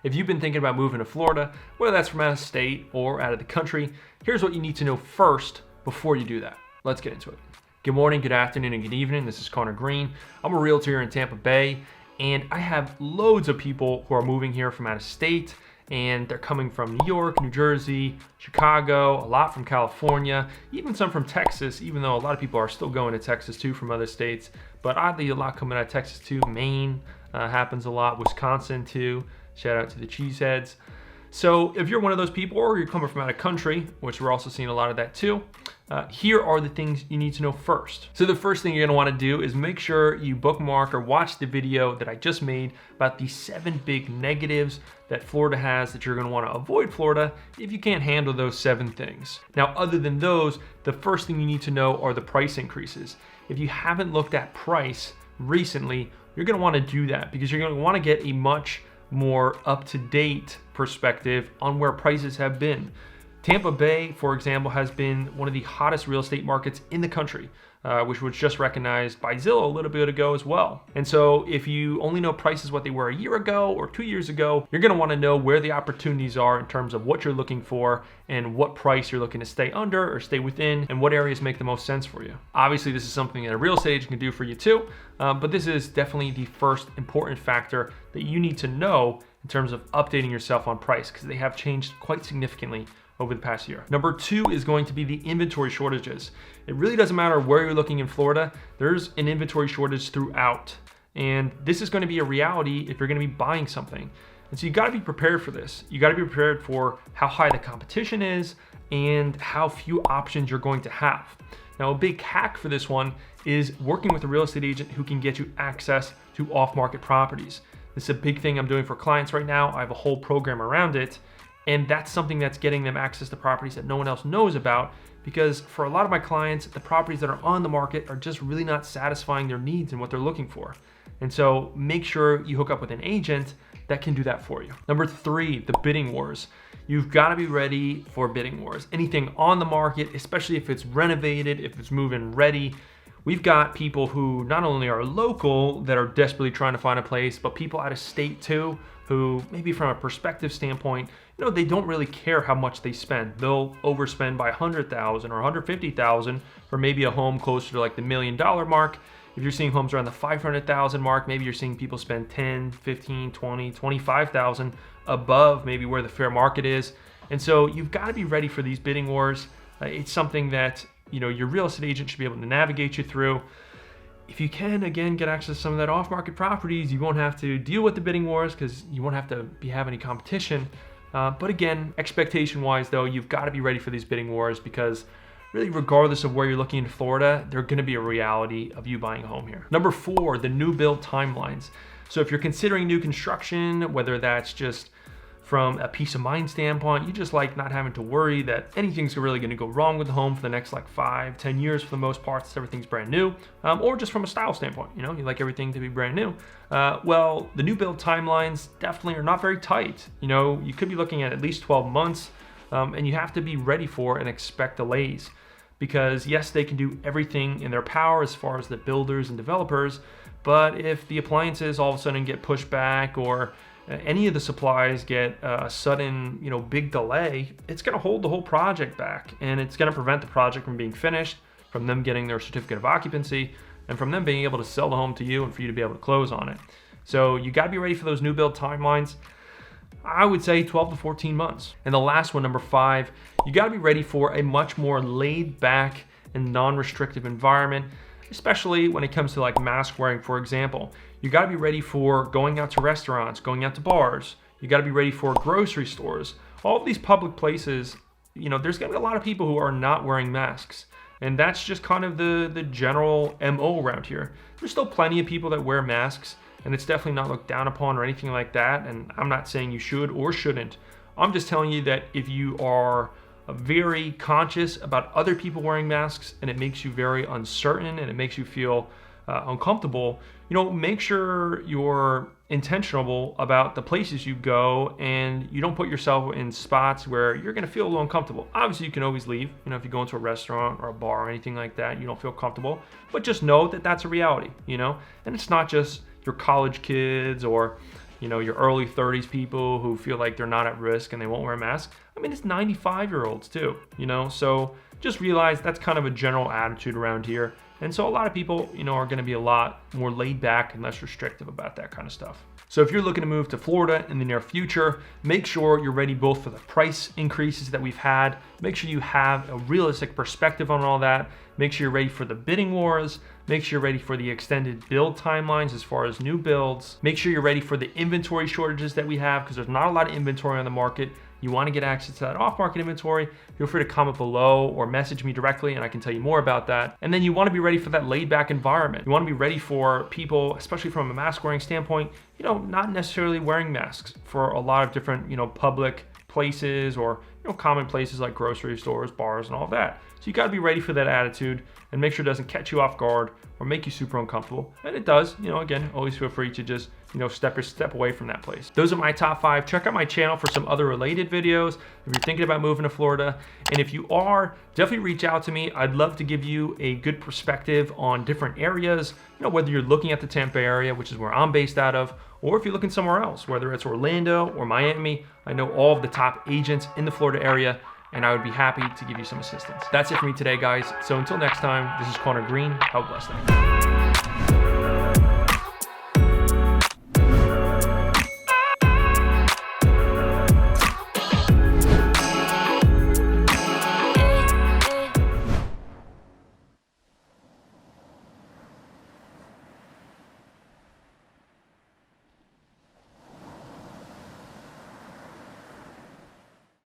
If you've been thinking about moving to Florida, whether that's from out of state or out of the country, here's what you need to know first before you do that. Let's get into it. Good morning, good afternoon, and good evening. This is Conor Green. I'm a realtor here in Tampa Bay, and I have loads of people who are moving here from out of state, and they're coming from New York, New Jersey, Chicago, a lot from California, even some from Texas, even though a lot of people are still going to Texas too from other states. But oddly, a lot coming out of Texas too. Maine happens a lot, Wisconsin too. Shout out to the Cheeseheads. So if you're one of those people, or you're coming from out of country, which we're also seeing a lot of that too, here are the things you need to know first. So the first thing you're gonna wanna do is make sure you bookmark or watch the video that I just made about the 7 big negatives that Florida has that you're gonna wanna avoid Florida if you can't handle those 7 things. Now, other than those, the first thing you need to know are the price increases. If you haven't looked at price recently, you're gonna wanna do that because you're gonna wanna get a much more up-to-date perspective on where prices have been. Tampa Bay, for example, has been one of the hottest real estate markets in the country, which was just recognized by Zillow a little bit ago as well. And so if you only know prices what they were a year ago or 2 years ago, you're gonna wanna know where the opportunities are in terms of what you're looking for and what price you're looking to stay under or stay within and what areas make the most sense for you. Obviously, this is something that a real estate agent can do for you too, but this is definitely the first important factor that you need to know in terms of updating yourself on price because they have changed quite significantly over the past year. Number 2 is going to be the inventory shortages. It really doesn't matter where you're looking in Florida, there's an inventory shortage throughout. And this is gonna be a reality if you're gonna be buying something. And so you gotta be prepared for this. You gotta be prepared for how high the competition is and how few options you're going to have. Now, a big hack for this one is working with a real estate agent who can get you access to off-market properties. This is a big thing I'm doing for clients right now. I have a whole program around it. And that's something that's getting them access to properties that no one else knows about because for a lot of my clients, the properties that are on the market are just really not satisfying their needs and what they're looking for. And so make sure you hook up with an agent that can do that for you. Number 3, the bidding wars. You've got to be ready for bidding wars. Anything on the market, especially if it's renovated, if it's move-in ready, we've got people who not only are local that are desperately trying to find a place, but people out of state too, who maybe from a perspective standpoint, they don't really care how much they spend. They'll overspend by $100,000 or $150,000 for maybe a home closer to like the $1 million mark. If you're seeing homes around the $500,000 mark, maybe you're seeing people spend $10,000, $15,000, $20,000, $25,000 above maybe where the fair market is. And so you've got to be ready for these bidding wars. It's something that your real estate agent should be able to navigate you through. If you can, again, get access to some of that off-market properties, you won't have to deal with the bidding wars because you won't have to have any competition. But again, expectation-wise though, you've got to be ready for these bidding wars because really regardless of where you're looking in Florida, they're gonna be a reality of you buying a home here. Number 4, the new build timelines. So if you're considering new construction, whether that's just from a peace of mind standpoint, you just like not having to worry that anything's really gonna go wrong with the home for the next like 5-10 years for the most part, since everything's brand new, or just from a style standpoint, you like everything to be brand new. Well, the new build timelines definitely are not very tight. You could be looking at least 12 months, and you have to be ready for and expect delays. Because yes, they can do everything in their power as far as the builders and developers, but if the appliances all of a sudden get pushed back or any of the supplies get a sudden, big delay, it's gonna hold the whole project back and it's gonna prevent the project from being finished, from them getting their certificate of occupancy, and from them being able to sell the home to you and for you to be able to close on it. So you gotta be ready for those new build timelines. I would say 12 to 14 months. And the last one, number 5, you gotta be ready for a much more laid back and non-restrictive environment, especially when it comes to like mask wearing, for example. You gotta be ready for going out to restaurants, going out to bars. You gotta be ready for grocery stores. All of these public places, there's gonna be a lot of people who are not wearing masks. And that's just kind of the general MO around here. There's still plenty of people that wear masks, and it's definitely not looked down upon or anything like that. And I'm not saying you should or shouldn't. I'm just telling you that if you are very conscious about other people wearing masks and it makes you very uncertain and it makes you feel uncomfortable, make sure you're intentional about the places you go and you don't put yourself in spots where you're going to feel a little uncomfortable. Obviously, you can always leave. If you go into a restaurant or a bar or anything like that, you don't feel comfortable, but just know that that's a reality, and it's not just your college kids or your early 30s people who feel like they're not at risk and they won't wear a mask. I mean, it's 95-year-olds too, so just realize that's kind of a general attitude around here. And so a lot of people, are going to be a lot more laid back and less restrictive about that kind of stuff. So if you're looking to move to Florida in the near future, make sure you're ready both for the price increases that we've had. Make sure you have a realistic perspective on all that. Make sure you're ready for the bidding wars. Make sure you're ready for the extended build timelines as far as new builds. Make sure you're ready for the inventory shortages that we have, because there's not a lot of inventory on the market. You want to get access to that off-market inventory, feel free to comment below or message me directly and I can tell you more about that. And then you want to be ready for that laid-back environment. You want to be ready for people, especially from a mask wearing standpoint, not necessarily wearing masks for a lot of different, public places or common places like grocery stores, bars, and all of that. So you got to be ready for that attitude and make sure it doesn't catch you off guard or make you super uncomfortable. And it does, again, always feel free to just, step away from that place. Those are my top 5. Check out my channel for some other related videos if you're thinking about moving to Florida. And if you are, definitely reach out to me. I'd love to give you a good perspective on different areas, whether you're looking at the Tampa area, which is where I'm based out of, or if you're looking somewhere else, whether it's Orlando or Miami. I know all of the top agents in the Florida area, and I would be happy to give you some assistance. That's it for me today, guys. So until next time, this is Conor Green. Have a blessed day.